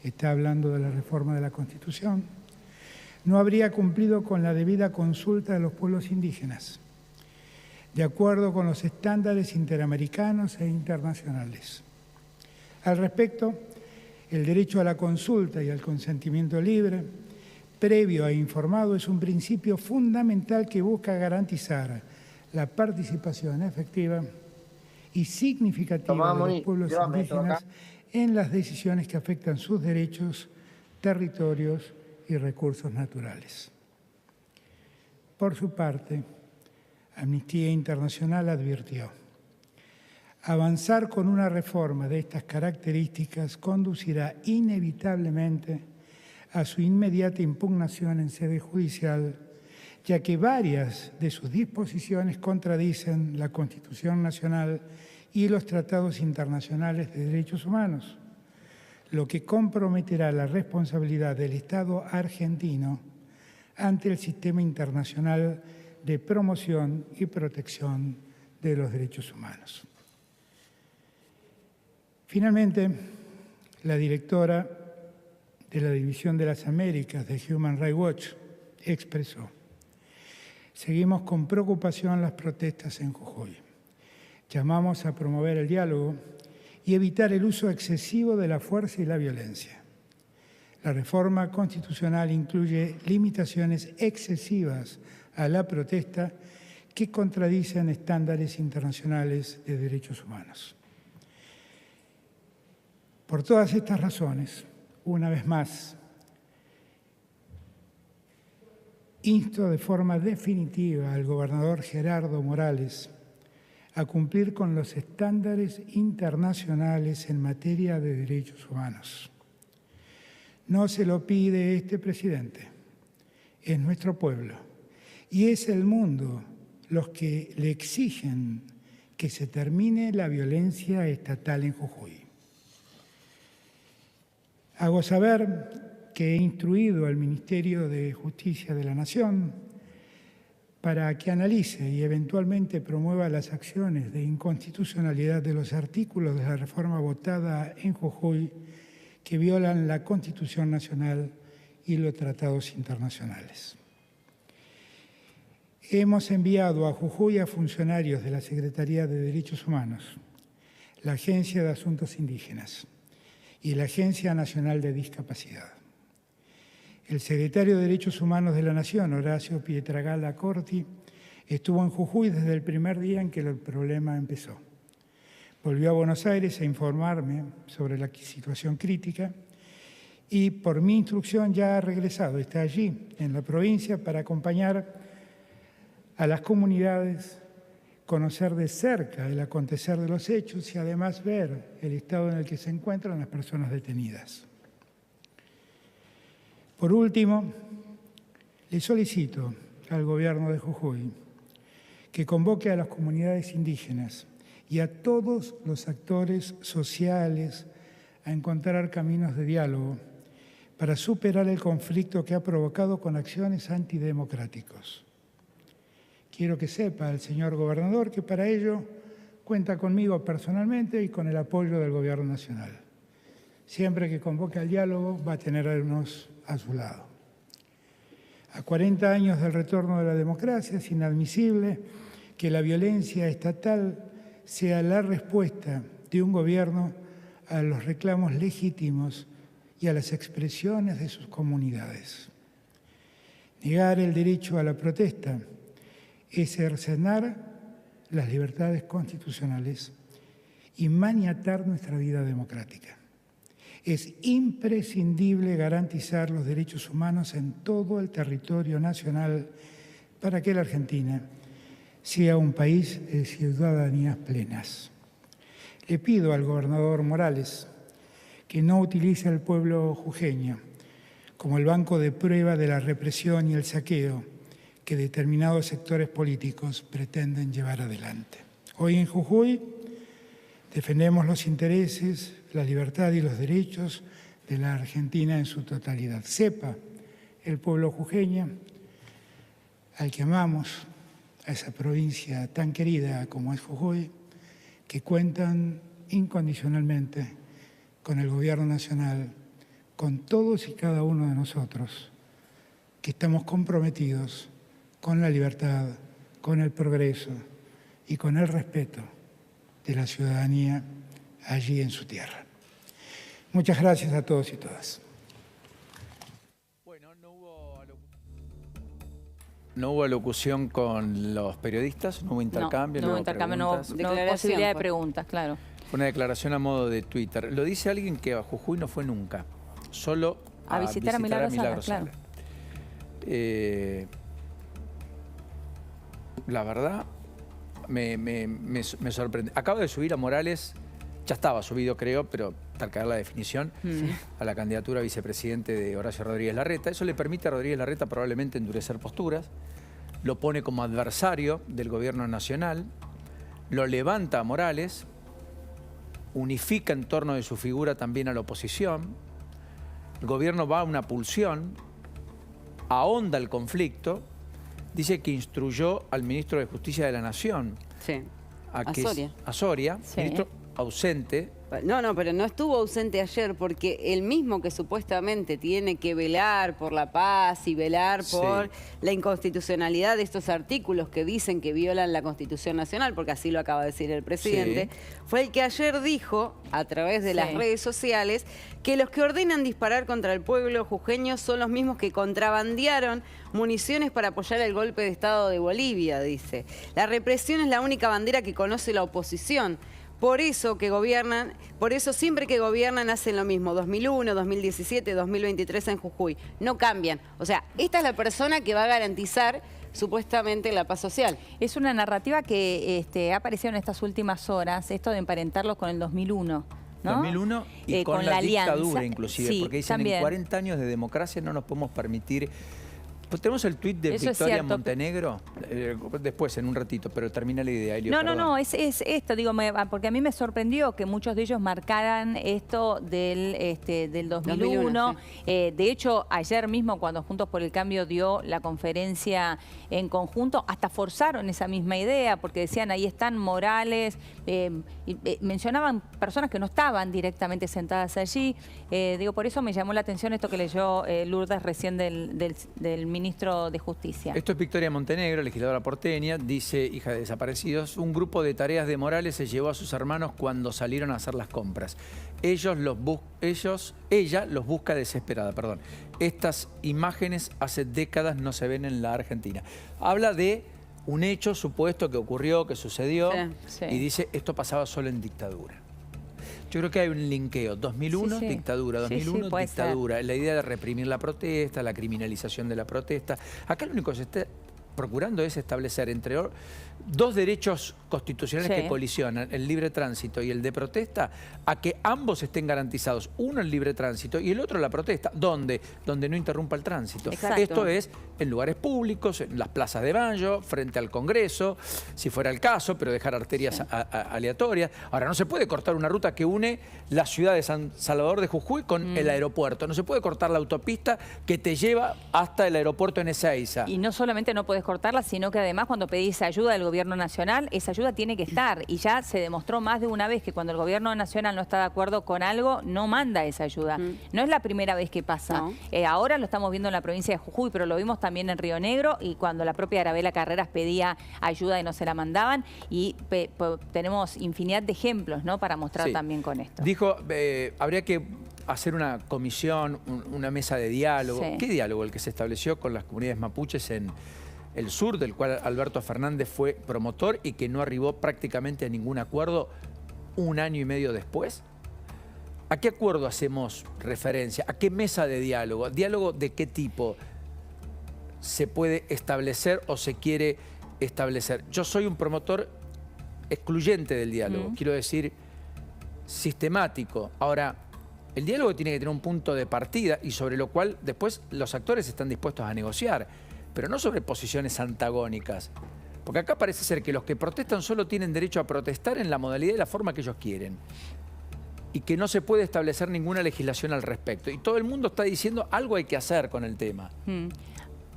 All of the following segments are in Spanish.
está hablando de la reforma de la Constitución, no habría cumplido con la debida consulta de los pueblos indígenas, de acuerdo con los estándares interamericanos e internacionales. Al respecto, el derecho a la consulta y al consentimiento libre, previo e informado, es un principio fundamental que busca garantizar la participación efectiva y significativa de los pueblos indígenas en las decisiones que afectan sus derechos, territorios y recursos naturales. Por su parte, Amnistía Internacional advirtió: avanzar con una reforma de estas características conducirá inevitablemente a su inmediata impugnación en sede judicial, ya que varias de sus disposiciones contradicen la Constitución Nacional y los tratados internacionales de derechos humanos, lo que comprometerá la responsabilidad del Estado argentino ante el sistema internacional de promoción y protección de los derechos humanos. Finalmente, la directora de la División de las Américas de Human Rights Watch expresó: seguimos con preocupación las protestas en Jujuy. Llamamos a promover el diálogo y evitar el uso excesivo de la fuerza y la violencia. La reforma constitucional incluye limitaciones excesivas a la protesta que contradicen estándares internacionales de derechos humanos. Por todas estas razones, una vez más, insto de forma definitiva al gobernador Gerardo Morales a cumplir con los estándares internacionales en materia de derechos humanos. No se lo pide este presidente, es nuestro pueblo y es el mundo los que le exigen que se termine la violencia estatal en Jujuy. Hago saber que he instruido al Ministerio de Justicia de la Nación para que analice y eventualmente promueva las acciones de inconstitucionalidad de los artículos de la reforma votada en Jujuy que violan la Constitución Nacional y los tratados internacionales. Hemos enviado a Jujuy a funcionarios de la Secretaría de Derechos Humanos, la Agencia de Asuntos Indígenas y la Agencia Nacional de Discapacidad. El secretario de Derechos Humanos de la Nación, Horacio Pietragala Corti, estuvo en Jujuy desde el primer día en que el problema empezó. Volvió a Buenos Aires a informarme sobre la situación crítica y, por mi instrucción, ya ha regresado. Está allí, en la provincia, para acompañar a las comunidades, conocer de cerca el acontecer de los hechos y además ver el estado en el que se encuentran las personas detenidas. Por último, le solicito al Gobierno de Jujuy que convoque a las comunidades indígenas y a todos los actores sociales a encontrar caminos de diálogo para superar el conflicto que ha provocado con acciones antidemocráticos. Quiero que sepa el señor gobernador que para ello cuenta conmigo personalmente y con el apoyo del Gobierno Nacional. Siempre que convoque al diálogo va a tenernos a su lado. A 40 años del retorno de la democracia es inadmisible que la violencia estatal sea la respuesta de un gobierno a los reclamos legítimos y a las expresiones de sus comunidades. Negar el derecho a la protesta es cercenar las libertades constitucionales y maniatar nuestra vida democrática. Es imprescindible garantizar los derechos humanos en todo el territorio nacional para que la Argentina sea un país de ciudadanías plenas. Le pido al gobernador Morales que no utilice al pueblo jujeño como el banco de prueba de la represión y el saqueo que determinados sectores políticos pretenden llevar adelante. Hoy en Jujuy defendemos los intereses, la libertad y los derechos de la Argentina en su totalidad. Sepa el pueblo jujeño, al que amamos, a esa provincia tan querida como es Jujuy, que cuentan incondicionalmente con el Gobierno Nacional, con todos y cada uno de nosotros, que estamos comprometidos con la libertad, con el progreso y con el respeto de la ciudadanía allí en su tierra. Muchas gracias a todos y todas. Bueno, no hubo alocución con los periodistas, no hubo intercambio, no hubo intercambio, no hubo posibilidad de preguntas, claro. Fue una declaración a modo de Twitter. Lo dice alguien que a Jujuy no fue nunca, solo a visitar a Milagro Sala, claro. La verdad, me sorprende. Acabo de subir a Morales, ya estaba subido creo, pero tal que dar la definición, a la candidatura a vicepresidente de Horacio Rodríguez Larreta. Eso le permite a Rodríguez Larreta probablemente endurecer posturas, lo pone como adversario del gobierno nacional, lo levanta a Morales, unifica en torno de su figura también a la oposición, el gobierno va a una pulsión, ahonda el conflicto, dice que instruyó al ministro de Justicia de la Nación, a Soria, ministro ausente. No, pero no estuvo ausente ayer porque el mismo que supuestamente tiene que velar por la paz y velar por la inconstitucionalidad de estos artículos que dicen que violan la Constitución Nacional, porque así lo acaba de decir el presidente, fue el que ayer dijo, a través de las redes sociales, que los que ordenan disparar contra el pueblo jujeño son los mismos que contrabandearon municiones para apoyar el golpe de Estado de Bolivia, dice. La represión es la única bandera que conoce la oposición. Por eso siempre que gobiernan hacen lo mismo, 2001, 2017, 2023 en Jujuy, no cambian. O sea, esta es la persona que va a garantizar supuestamente la paz social. Es una narrativa que ha aparecido en estas últimas horas, esto de emparentarlos con el 2001. ¿no? 2001 y con la dictadura inclusive, sí, porque dicen también. En 40 años de democracia no nos podemos permitir... Pues tenemos el tuit de Eso Victoria Montenegro, después en un ratito, pero termina la idea, Elio, No, es esto, digo, porque a mí me sorprendió que muchos de ellos marcaran esto del 2001. De hecho, ayer mismo cuando Juntos por el Cambio dio la conferencia en conjunto, hasta forzaron esa misma idea, porque decían, ahí están Morales, mencionaban personas que no estaban directamente sentadas allí. Digo, por eso me llamó la atención esto que leyó Lourdes recién del ministro de Justicia. Esto es Victoria Montenegro, legisladora porteña, dice, hija de desaparecidos, un grupo de tareas de Morales se llevó a sus hermanos cuando salieron a hacer las compras. Ella los busca desesperada, perdón. Estas imágenes hace décadas no se ven en la Argentina. Habla de un hecho supuesto que ocurrió, que sucedió, y dice, esto pasaba solo en dictadura. Yo creo que hay un linkeo. 2001, dictadura. 2001, dictadura. La idea de reprimir la protesta, la criminalización de la protesta. Acá lo único que se está procurando es establecer entre dos derechos constitucionales que colisionan, el libre tránsito y el de protesta, a que ambos estén garantizados. Uno el libre tránsito y el otro la protesta. ¿Dónde? Donde no interrumpa el tránsito. Exacto. Esto es en lugares públicos, en las plazas de Banjo, frente al Congreso, si fuera el caso, pero dejar arterias aleatorias. Ahora, no se puede cortar una ruta que une la ciudad de San Salvador de Jujuy con el aeropuerto. No se puede cortar la autopista que te lleva hasta el aeropuerto en Ezeiza. Y no solamente no puedes cortarla, sino que además cuando pedís ayuda del gobierno nacional, esa ayuda tiene que estar. Y ya se demostró más de una vez que cuando el gobierno nacional no está de acuerdo con algo, no manda esa ayuda. No es la primera vez que pasa. No. Ahora lo estamos viendo en la provincia de Jujuy, pero lo vimos también en Río Negro y cuando la propia Arabela Carreras pedía ayuda y no se la mandaban. Y tenemos infinidad de ejemplos, ¿no?, para mostrar también con esto. Dijo, habría que hacer una comisión, una mesa de diálogo. ¿Qué diálogo? El que se estableció con las comunidades mapuches en el sur, del cual Alberto Fernández fue promotor y que no arribó prácticamente a ningún acuerdo un año y medio después. ¿A qué acuerdo hacemos referencia? ¿A qué mesa de diálogo? ¿Diálogo de qué tipo se puede establecer o se quiere establecer? Yo soy un promotor excluyente del diálogo, quiero decir, sistemático. Ahora, el diálogo tiene que tener un punto de partida y sobre lo cual después los actores están dispuestos a negociar, pero no sobre posiciones antagónicas. Porque acá parece ser que los que protestan solo tienen derecho a protestar en la modalidad y la forma que ellos quieren. Y que no se puede establecer ninguna legislación al respecto. Y todo el mundo está diciendo algo hay que hacer con el tema.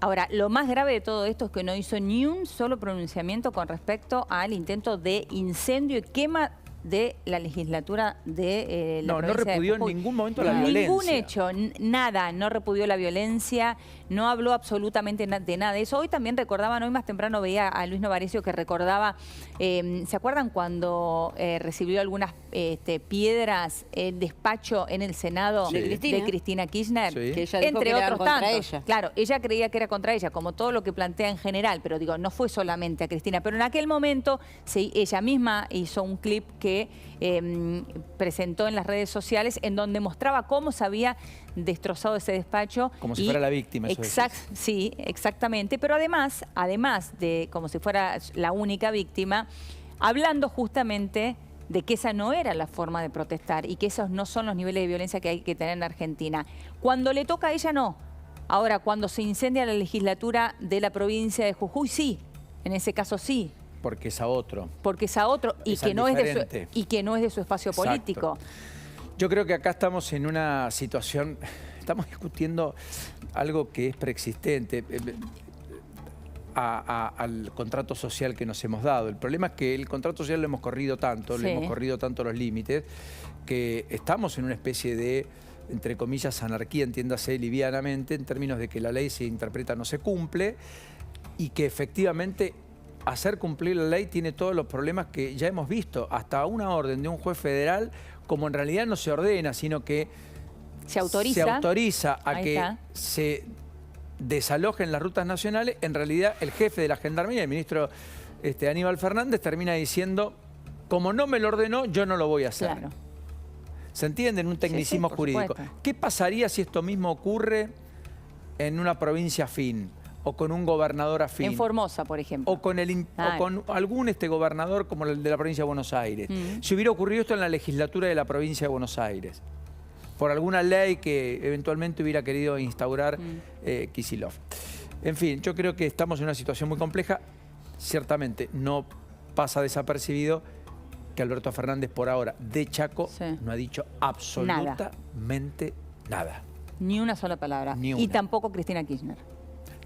Ahora, lo más grave de todo esto es que no hizo ni un solo pronunciamiento con respecto al intento de incendio y quema de la legislatura de la provincia no repudió de Jujuy. en ningún momento la violencia. Ningún hecho, nada, no repudió la violencia, no habló absolutamente de nada de eso. Hoy también recordaban, hoy más temprano veía a Luis Novarecio que recordaba, ¿se acuerdan cuando recibió algunas piedras el despacho en el Senado de Cristina Kirchner? Sí. Que ella dijo Entre que eran otros contra tantos. ella. Claro, ella creía que era contra ella, como todo lo que plantea en general, pero digo, no fue solamente a Cristina, pero en aquel momento ella misma hizo un clip que presentó en las redes sociales en donde mostraba cómo se había destrozado ese despacho. Como si fuera la víctima. Sí, exactamente, pero además de como si fuera la única víctima, hablando justamente de que esa no era la forma de protestar y que esos no son los niveles de violencia que hay que tener en Argentina. Cuando le toca a ella, no. Ahora, cuando se incendia la legislatura de la provincia de Jujuy, sí. En ese caso, sí. Porque es a otro. Porque es a otro y que no es de su espacio Exacto. político. Yo creo que acá estamos en una situación, estamos discutiendo algo que es preexistente al contrato social que nos hemos dado. El problema es que el contrato social lo hemos corrido tanto, le hemos corrido tanto los límites, que estamos en una especie de, entre comillas, anarquía, entiéndase livianamente, en términos de que la ley se interpreta, no se cumple, y que efectivamente hacer cumplir la ley tiene todos los problemas que ya hemos visto. Hasta una orden de un juez federal, como en realidad no se ordena, sino que se autoriza a que se desalojen las rutas nacionales, en realidad el jefe de la Gendarmería, el ministro Aníbal Fernández, termina diciendo, como no me lo ordenó, yo no lo voy a hacer. Claro. ¿Se entiende? En un tecnicismo jurídico. ¿Qué pasaría si esto mismo ocurre en una provincia afín? O con un gobernador afín. En Formosa, por ejemplo. O con algún gobernador como el de la provincia de Buenos Aires. Si hubiera ocurrido esto en la legislatura de la provincia de Buenos Aires, por alguna ley que eventualmente hubiera querido instaurar Kicillof. En fin, yo creo que estamos en una situación muy compleja. Ciertamente no pasa desapercibido que Alberto Fernández por ahora de Chaco no ha dicho absolutamente nada. Ni una sola palabra. Ni una. Y tampoco Cristina Kirchner.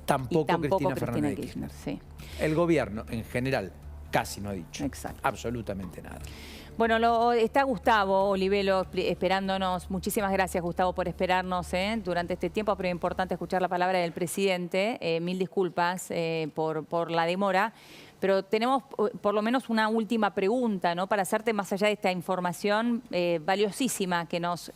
Tampoco Cristina Fernández de Kirchner. Sí. El gobierno, en general, casi no ha dicho Exacto. absolutamente nada. Bueno, está Gustavo Olivelo esperándonos. Muchísimas gracias, Gustavo, por esperarnos durante este tiempo, pero es importante escuchar la palabra del presidente. Mil disculpas por la demora. Pero tenemos por lo menos una última pregunta, ¿no? Para hacerte, más allá de esta información valiosísima que nos